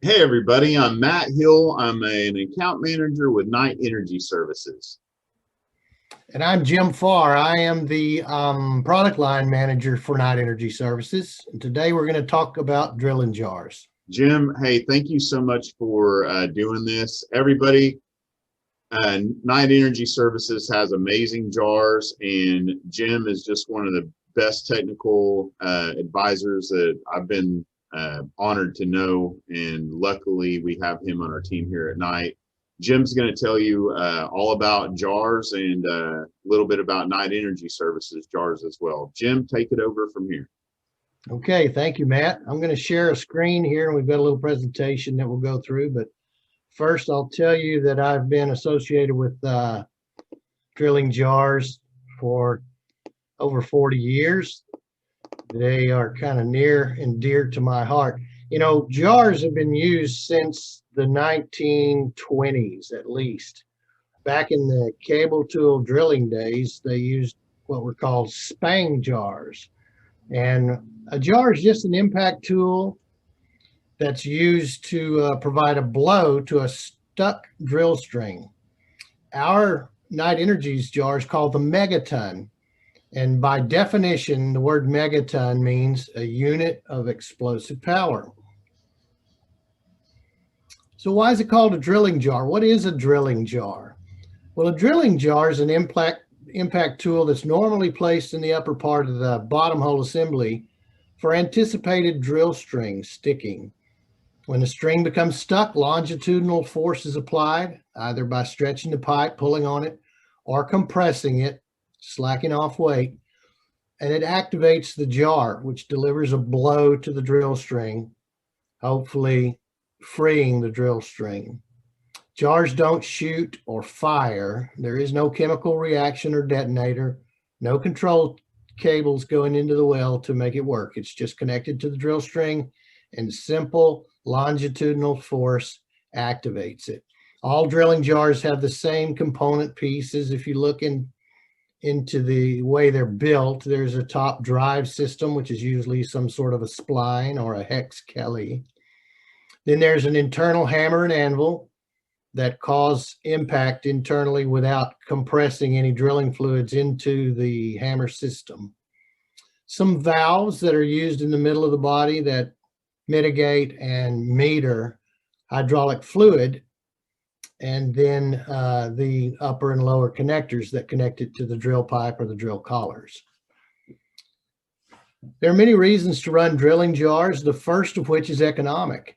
Hey everybody, I'm Matt Hill. I'm an account manager with Knight Energy Services. And I'm Jim Farr. I am the product line manager for Knight Energy Services. And today we're going to talk about drilling jars. Jim, hey, thank you so much for doing this. Everybody, Knight Energy Services has amazing jars, and Jim is just one of the best technical advisors that I've been honored to know, and luckily we have him on our team here at Knight. Jim's going to tell you all about jars and a little bit about Knight Energy Services jars as well. Jim, take it over from here. Okay, thank you, Matt. I'm going to share a screen here, and we've got a little presentation that we'll go through. But first, I'll tell you that I've been associated with drilling jars for over 40 years. They are kind of near and dear to my heart. You know, jars have been used since the 1920s, at least. Back in the cable tool drilling days, they used what were called spang jars. And a jar is just an impact tool that's used to provide a blow to a stuck drill string. Our Knight Energy's jar is called the Megaton. And by definition, the word megaton means a unit of explosive power. So why is it called a drilling jar? What is a drilling jar? Well, a drilling jar is an impact tool that's normally placed in the upper part of the bottom hole assembly for anticipated drill string sticking. When the string becomes stuck, longitudinal force is applied, either by stretching the pipe, pulling on it, or compressing it, slacking off weight, and it activates the jar, which delivers a blow to the drill string, hopefully freeing the drill string. Jars don't shoot or fire. There is no chemical reaction or detonator, no control cables going into the well to make it work. It's just connected to the drill string, and simple longitudinal force activates it. All drilling jars have the same component pieces. If you look into the way they're built, there's a top drive system, which is usually some sort of a spline or a hex Kelly. Then there's an internal hammer and anvil that cause impact internally without compressing any drilling fluids into the hammer system. Some valves that are used in the middle of the body that mitigate and meter hydraulic fluid, and then the upper and lower connectors that connect it to the drill pipe or the drill collars. There are many reasons to run drilling jars, the first of which is economic.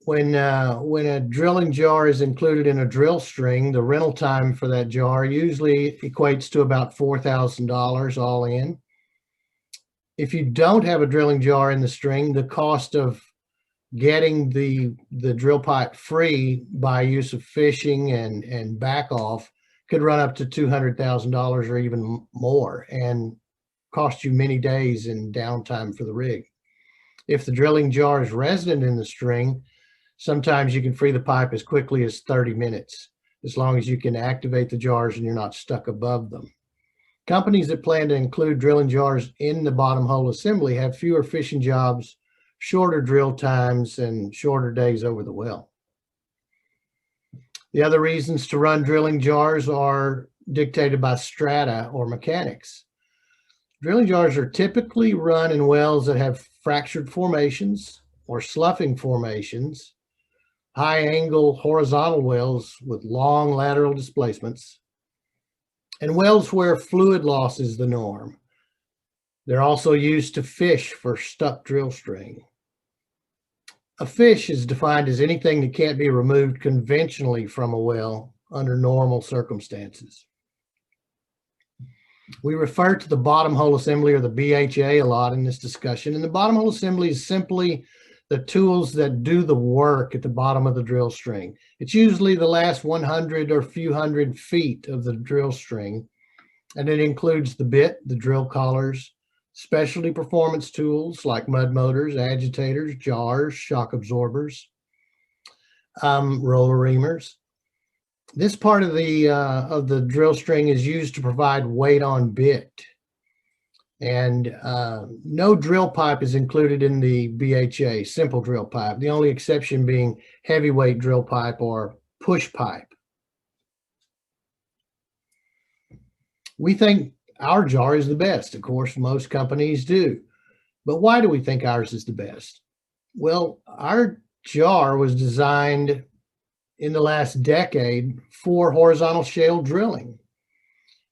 When a drilling jar is included in a drill string, the rental time for that jar usually equates to about $4,000 all in. If you don't have a drilling jar in the string, the cost of getting the drill pipe free by use of fishing and back off could run up to $200,000 or even more and cost you many days in downtime for the rig. If the drilling jar is resident in the string, sometimes you can free the pipe as quickly as 30 minutes, as long as you can activate the jars and you're not stuck above them. Companies that plan to include drilling jars in the bottom hole assembly have fewer fishing jobs, shorter drill times, and shorter days over the well. The other reasons to run drilling jars are dictated by strata or mechanics. Drilling jars are typically run in wells that have fractured formations or sloughing formations, high angle horizontal wells with long lateral displacements, and wells where fluid loss is the norm. They're also used to fish for stuck drill string. A fish is defined as anything that can't be removed conventionally from a well under normal circumstances. We refer to the bottom hole assembly, or the BHA, a lot in this discussion. And the bottom hole assembly is simply the tools that do the work at the bottom of the drill string. It's usually the last 100 or few hundred feet of the drill string, and it includes the bit, the drill collars, specialty performance tools like mud motors, agitators, jars, shock absorbers, roller reamers. This part of the drill string is used to provide weight on bit. And no drill pipe is included in the BHA, simple drill pipe, the only exception being heavyweight drill pipe or push pipe. We think our jar is the best. Of course, most companies do. But why do we think ours is the best? Well, our jar was designed in the last decade for horizontal shale drilling.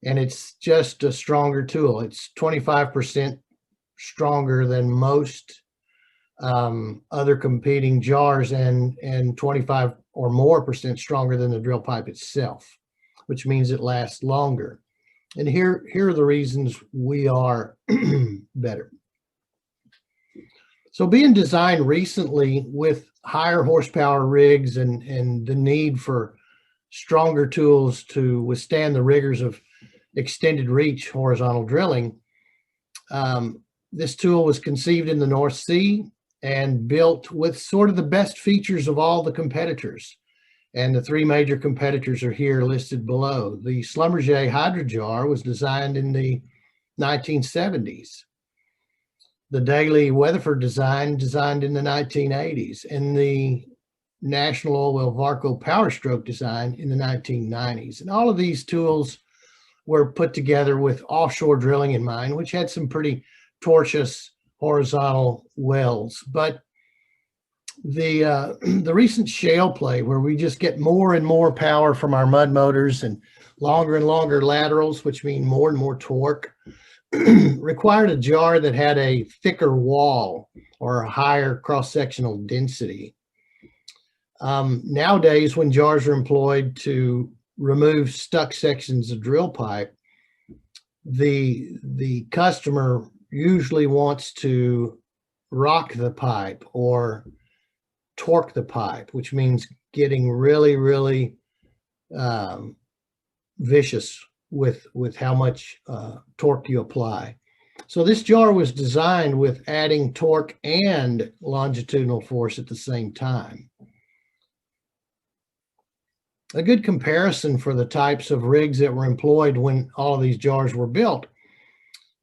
And it's just a stronger tool. It's 25% stronger than most other competing jars and 25 or more percent stronger than the drill pipe itself, which means it lasts longer. And here are the reasons we are better. So being designed recently with higher horsepower rigs and the need for stronger tools to withstand the rigors of extended reach horizontal drilling, this tool was conceived in the North Sea and built with sort of the best features of all the competitors. And the three major competitors are here listed below. The Schlumberger Hydrojar was designed in the 1970s. The Daly Weatherford designed in the 1980s, and the National Oilwell Varco Power Stroke design in the 1990s. And all of these tools were put together with offshore drilling in mind, which had some pretty tortuous horizontal wells. But the recent shale play, where we just get more and more power from our mud motors and longer laterals, which mean more and more torque, required a jar that had a thicker wall or a higher cross-sectional density. Nowadays, when jars are employed to remove stuck sections of drill pipe, the customer usually wants to rock the pipe or torque the pipe, which means getting really vicious with how much torque you apply. So this jar was designed with adding torque and longitudinal force at the same time. A good comparison for the types of rigs that were employed when all of these jars were built.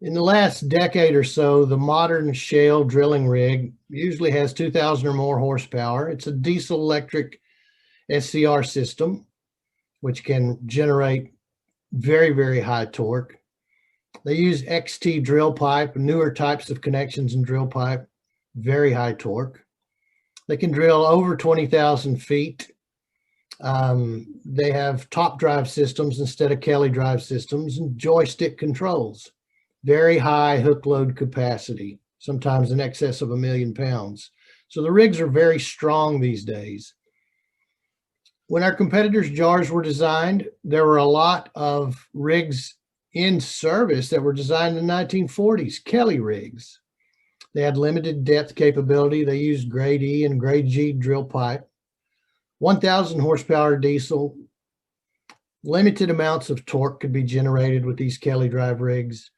In the last decade or so, the modern shale drilling rig usually has 2,000 or more horsepower. It's a diesel electric SCR system, which can generate very high torque. They use XT drill pipe, newer types of connections in drill pipe, very high torque. They can drill over 20,000 feet. They have top drive systems instead of Kelly drive systems and joystick controls. Very high hook load capacity, sometimes in excess of 1 million pounds. So the rigs are very strong these days. When our competitors' jars were designed, there were a lot of rigs in service that were designed in the 1940s, Kelly rigs. They had limited depth capability. They used grade E and grade G drill pipe, 1,000 horsepower diesel. Limited amounts of torque could be generated with these Kelly drive rigs.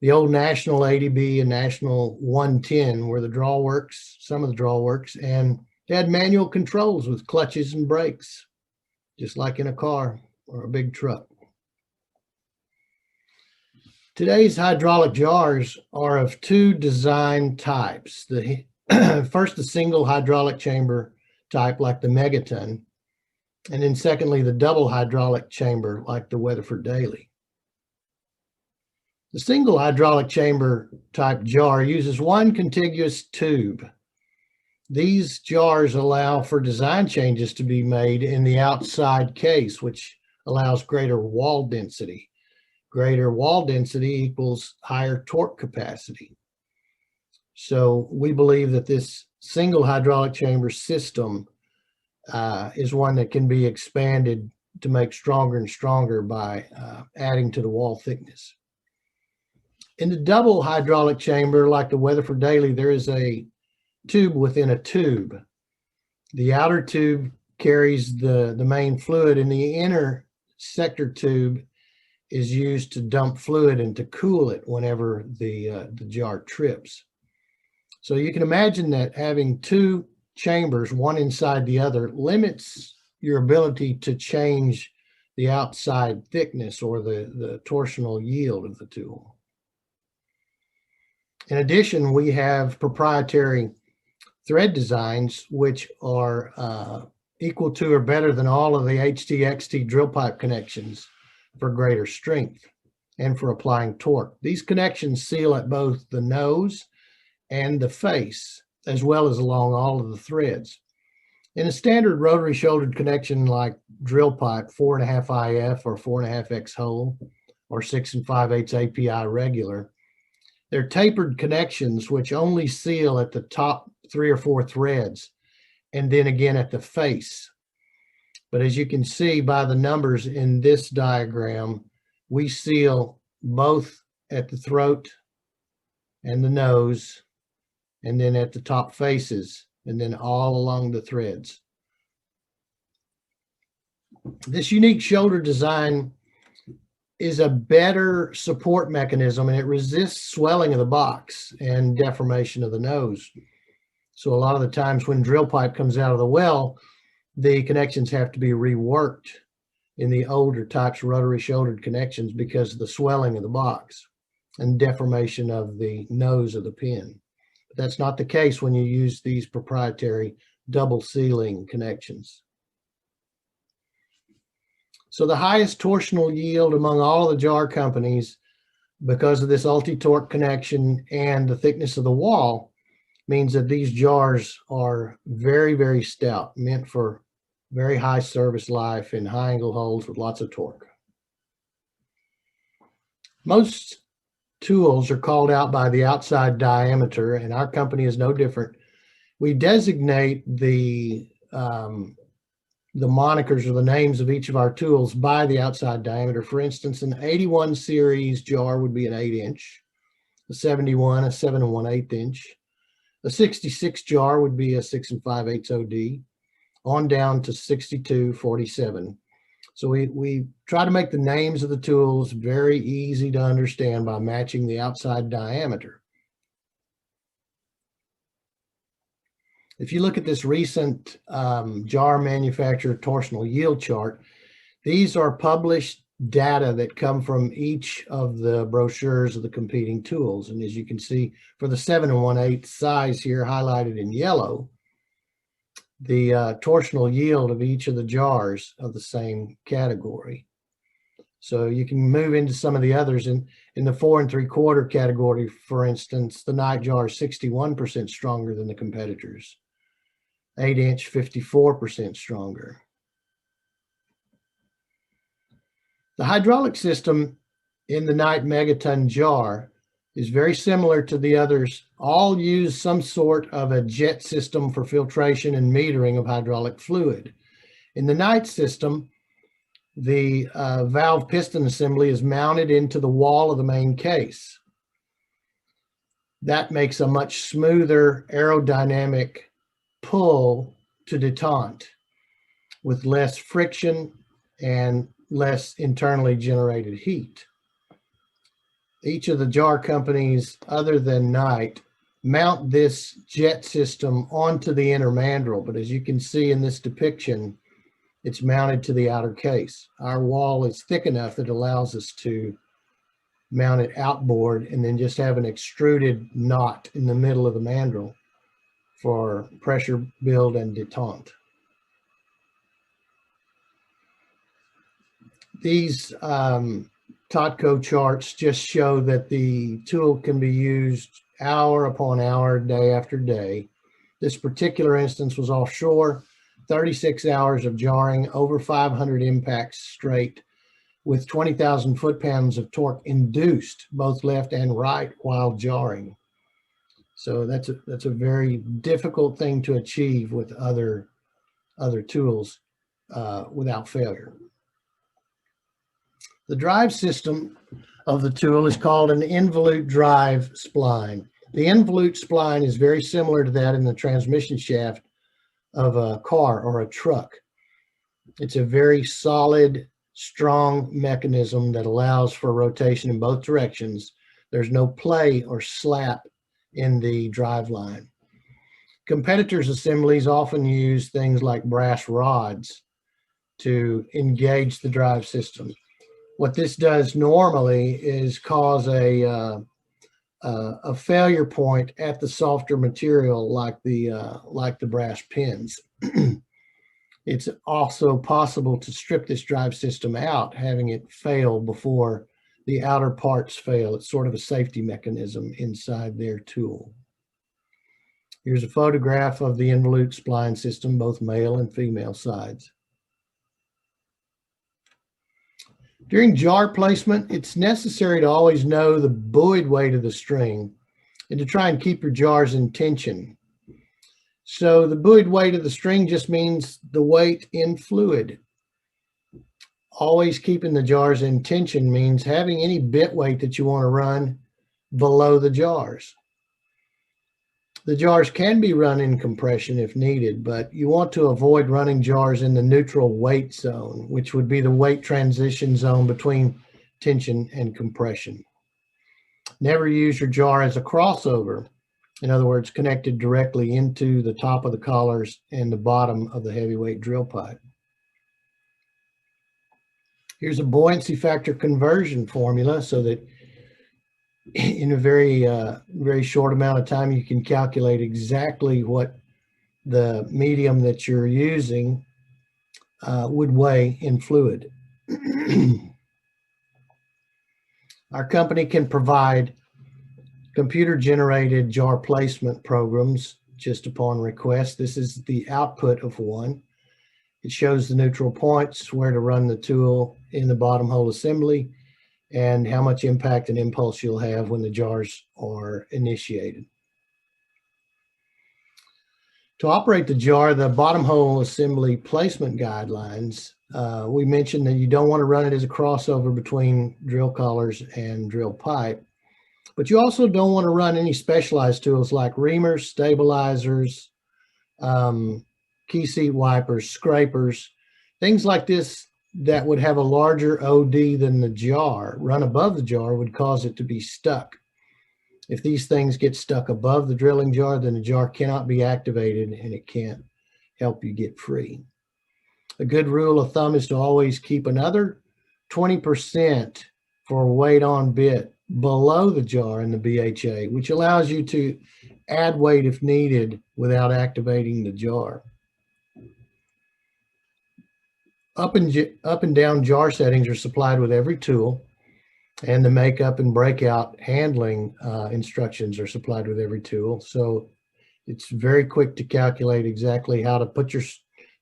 The old National 80B and National 110 were the draw works, some of the draw works, and they had manual controls with clutches and brakes, just like in a car or a big truck. Today's hydraulic jars are of two design types. First, the single hydraulic chamber type, like the Megaton, and then secondly, the double hydraulic chamber, like the Weatherford Daly. The single hydraulic chamber type jar uses one contiguous tube. These jars allow for design changes to be made in the outside case, which allows greater wall density. Greater wall density equals higher torque capacity. So we believe that this single hydraulic chamber system is one that can be expanded to make stronger and stronger by adding to the wall thickness. In the double hydraulic chamber, like the Weatherford Daly, there is a tube within a tube. The outer tube carries the main fluid, and the inner sector tube is used to dump fluid and to cool it whenever the jar trips. So you can imagine that having two chambers, one inside the other, limits your ability to change the outside thickness or the torsional yield of the tool. In addition, we have proprietary thread designs which are equal to or better than all of the HT-XT drill pipe connections for greater strength and for applying torque. These connections seal at both the nose and the face, as well as along all of the threads. In a standard rotary shouldered connection like drill pipe, 4.5 IF or 4.5 X hole, or 6 5/8 API regular, they're tapered connections which only seal at the top 3 or 4 threads, and then again at the face. But as you can see by the numbers in this diagram, we seal both at the throat and the nose, and then at the top faces, and then all along the threads. This unique shoulder design is a better support mechanism, and it resists swelling of the box and deformation of the nose. So a lot of the times when drill pipe comes out of the well, the connections have to be reworked in the older types of rotary shouldered connections because of the swelling of the box and deformation of the nose of the pin. But that's not the case when you use these proprietary double sealing connections. So the highest torsional yield among all of the jar companies, because of this ulti-torque connection and the thickness of the wall, means that these jars are very, very stout, meant for very high service life in high angle holes with lots of torque. Most tools are called out by the outside diameter, and our company is no different. We designate the monikers or the names of each of our tools by the outside diameter. For instance, an 81 series jar would be an 8-inch, a 71, a 7 1/8 inch, a 66 jar would be a 6 5/8 OD, on down to 62, 47. So we try to make the names of the tools very easy to understand by matching the outside diameter. If you look at this recent jar manufacturer torsional yield chart, these are published data that come from each of the brochures of the competing tools. And as you can see, for the 7 1/8 size here highlighted in yellow, the torsional yield of each of the jars of the same category. So you can move into some of the others. In the 4 3/4 category, for instance, the night jar is 61% stronger than the competitors. 8-inch, 54% stronger. The hydraulic system in the night megaton jar is very similar to the others. All use some sort of a jet system for filtration and metering of hydraulic fluid. In the night system, the valve piston assembly is mounted into the wall of the main case. That makes a much smoother aerodynamic pull to detente with less friction and less internally generated heat. Each of the jar companies other than Knight mount this jet system onto the inner mandrel, but as you can see in this depiction, it's mounted to the outer case. Our wall is thick enough that allows us to mount it outboard and then just have an extruded knot in the middle of the mandrel for pressure build and detente. These Totco charts just show that the tool can be used hour upon hour, day after day. This particular instance was offshore, 36 hours of jarring, over 500 impacts straight, with 20,000 foot-pounds of torque induced, both left and right, while jarring. So that's a very difficult thing to achieve with other tools without failure. The drive system of the tool is called an Involute drive spline. The Involute spline is very similar to that in the transmission shaft of a car or a truck. It's a very solid, strong mechanism that allows for rotation in both directions. There's no play or slap in the drive line. Competitors' assemblies often use things like brass rods to engage the drive system. What this does normally is cause a a failure point at the softer material like the brass pins. It's also possible to strip this drive system out, having it fail before the outer parts fail. It's sort of a safety mechanism inside their tool. Here's a photograph of the Involute spline system, both male and female sides. During jar placement, it's necessary to always know the buoyed weight of the string and to try and keep your jars in tension. So the buoyed weight of the string just means the weight in fluid. Always keeping the jars in tension means having any bit weight that you want to run below the jars. The jars can be run in compression if needed, but you want to avoid running jars in the neutral weight zone, which would be the weight transition zone between tension and compression. Never use your jar as a crossover. In other words, connected directly into the top of the collars and the bottom of the heavyweight drill pipe. Here's a buoyancy factor conversion formula so that in a very short amount of time, you can calculate exactly what the medium that you're using would weigh in fluid. Our company can provide computer-generated jar placement programs just upon request. This is the output of one. It shows the neutral points, where to run the tool in the bottom hole assembly, and how much impact and impulse you'll have when the jars are initiated. To operate the jar, the bottom hole assembly placement guidelines, we mentioned that you don't want to run it as a crossover between drill collars and drill pipe, but you also don't want to run any specialized tools like reamers, stabilizers, key seat wipers, scrapers, things like this that would have a larger OD than the jar. Run above the jar would cause it to be stuck. If these things get stuck above the drilling jar, then the jar cannot be activated and it can't help you get free. A good rule of thumb is to always keep another 20% for weight on bit below the jar in the BHA, which allows you to add weight if needed without activating the jar. Up and down jar settings are supplied with every tool, and the makeup and breakout handling instructions are supplied with every tool. So it's very quick to calculate exactly how to put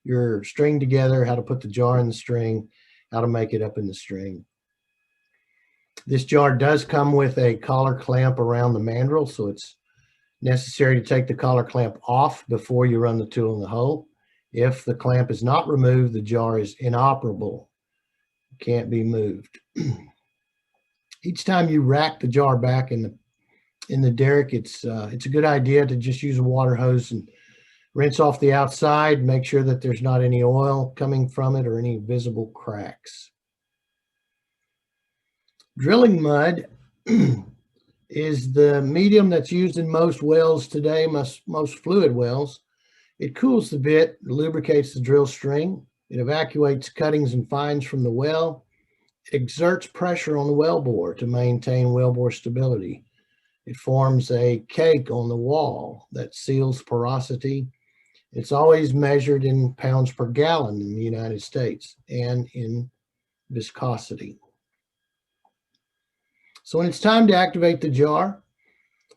your string together, how to put the jar in the string, how to make it up in the string. This jar does come with a collar clamp around the mandrel, so it's necessary to take the collar clamp off before you run the tool in the hole. If the clamp is not removed, the jar is inoperable. It can't be moved. Each time you rack the jar back in the derrick, it's a good idea to just use a water hose and rinse off the outside, make sure that there's not any oil coming from it or any visible cracks. Drilling mud is the medium that's used in most wells today, most fluid wells. It cools the bit, lubricates the drill string, it evacuates cuttings and fines from the well, it exerts pressure on the wellbore to maintain wellbore stability. It forms a cake on the wall that seals porosity. It's always measured in pounds per gallon in the United States and in viscosity. So when it's time to activate the jar,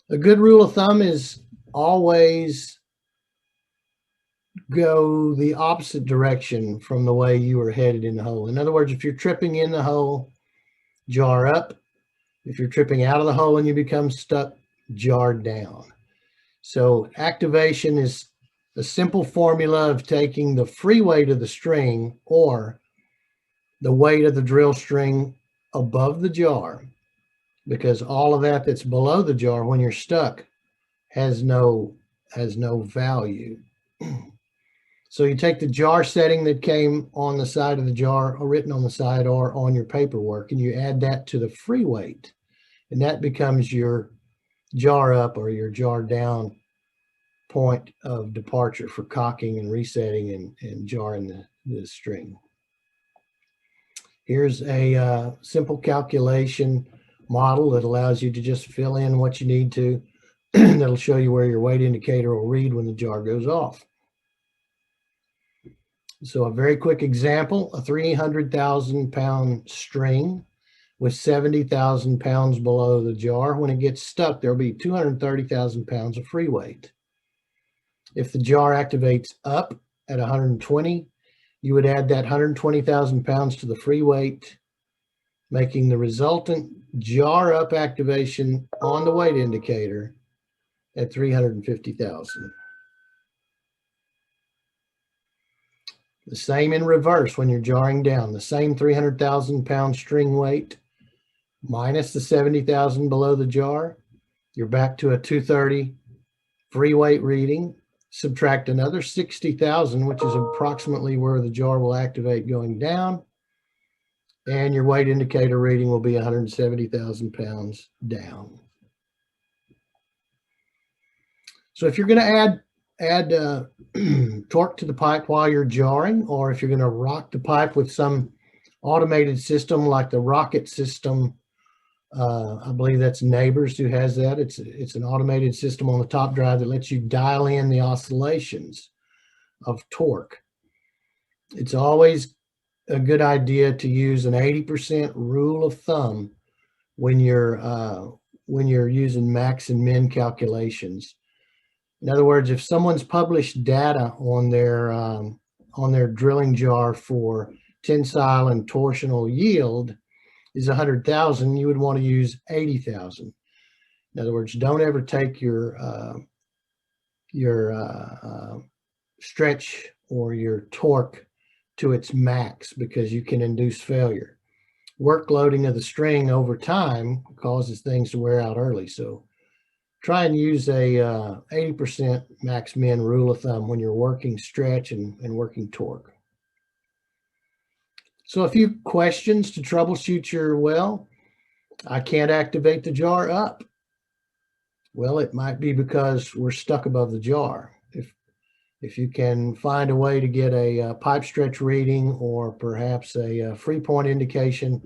a good rule of thumb is always go the opposite direction from the way you were headed in the hole. In other words, if you're tripping in the hole, jar up. If you're tripping out of the hole and you become stuck, jar down. So activation is a simple formula of taking the free weight of the string or the weight of the drill string above the jar, because all of that's below the jar when you're stuck has no value. So you take the jar setting that came on the side of the jar or written on the side or on your paperwork, and you add that to the free weight, and that becomes your jar up or your jar down point of departure for cocking and resetting and jarring the string. Here's a simple calculation model that allows you to just fill in what you need to. That'll show you where your weight indicator will read when the jar goes off. So a very quick example, a 300,000 pound string with 70,000 pounds below the jar. When it gets stuck, there'll be 230,000 pounds of free weight. If the jar activates up at 120, you would add that 120,000 pounds to the free weight, making the resultant jar up activation on the weight indicator at 350,000. The same in reverse when you're jarring down. The same 300,000 pound string weight minus the 70,000 below the jar. You're back to a 230 free weight reading. Subtract another 60,000, which is approximately where the jar will activate going down. And your weight indicator reading will be 170,000 pounds down. So if you're going to add torque to the pipe while you're jarring, or if you're going to rock the pipe with some automated system like the rocket system, I believe that's Neighbors who has that. It's an automated system on the top drive that lets you dial in the oscillations of torque. It's always a good idea to use an 80% rule of thumb when you're using max and min calculations. In other words, if someone's published data on their drilling jar for tensile and torsional yield is 100,000, you would want to use 80,000. In other words, don't ever take your stretch or your torque to its max, because you can induce failure. Work loading of the string over time causes things to wear out early. So try and use a 80% max min rule of thumb when you're working stretch and working torque. So a few questions to troubleshoot your well. I can't activate the jar up. Well, it might be because we're stuck above the jar. If you can find a way to get a pipe stretch reading or perhaps a free point indication,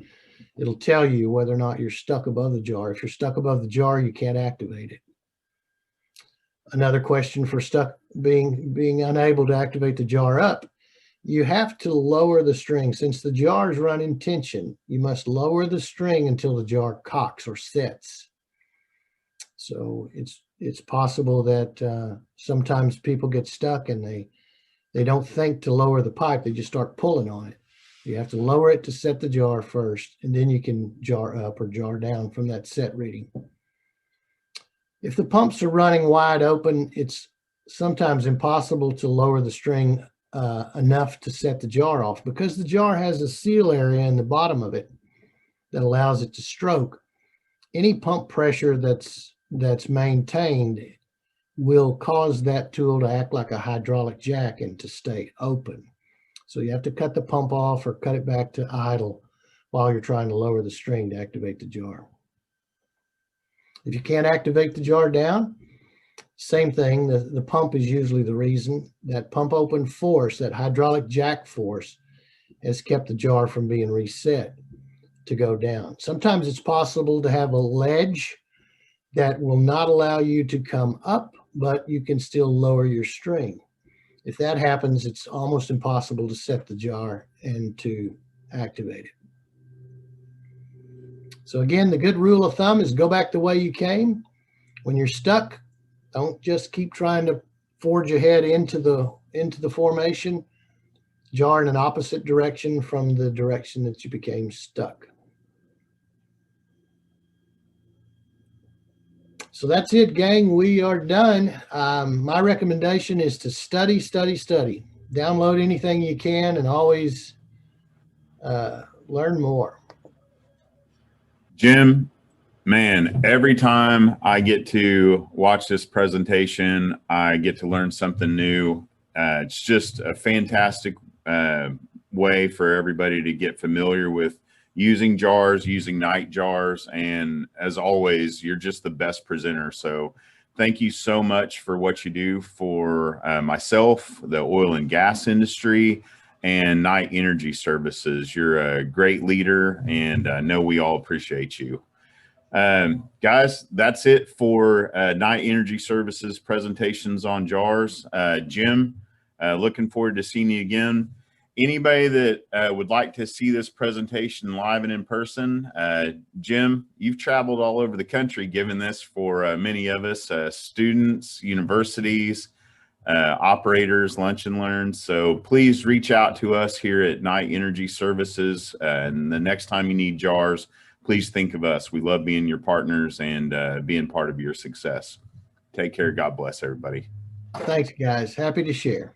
it'll tell you whether or not you're stuck above the jar. If you're stuck above the jar, you can't activate it. Another question for being unable to activate the jar up, you have to lower the string. Since the jars run in tension, you must lower the string until the jar cocks or sets. So it's possible that sometimes people get stuck and they don't think to lower the pipe. They just start pulling on it. You have to lower it to set the jar first, and then you can jar up or jar down from that set reading. If the pumps are running wide open, it's sometimes impossible to lower the string enough to set the jar off, because the jar has a seal area in the bottom of it that allows it to stroke. Any pump pressure that's maintained will cause that tool to act like a hydraulic jack and to stay open. So you have to cut the pump off or cut it back to idle while you're trying to lower the string to activate the jar. If you can't activate the jar down, same thing, the pump is usually the reason. That pump open force, that hydraulic jack force, has kept the jar from being reset to go down. Sometimes it's possible to have a ledge that will not allow you to come up, but you can still lower your string. If that happens, it's almost impossible to set the jar and to activate it. So again, the good rule of thumb is go back the way you came. When you're stuck, don't just keep trying to forge ahead into the formation. Jar in an opposite direction from the direction that you became stuck. So that's it, gang. We are done. My recommendation is to study, study, study. Download anything you can and always learn more. Jim, man, every time I get to watch this presentation, I get to learn something new. It's just a fantastic way for everybody to get familiar with using jars, using night jars. And as always, you're just the best presenter. So thank you so much for what you do for myself, the oil and gas industry, and Night Energy Services. You're a great leader, and I know we all appreciate you. Guys, that's it for Night Energy Services presentations on jars. Jim, looking forward to seeing you again. Anybody that would like to see this presentation live and in person, Jim, you've traveled all over the country giving this for many of us, students, universities, operators, lunch and learns. So please reach out to us here at Night Energy Services. And the next time you need jars, please think of us. We love being your partners and being part of your success. Take care. God bless everybody. Thanks, guys. Happy to share.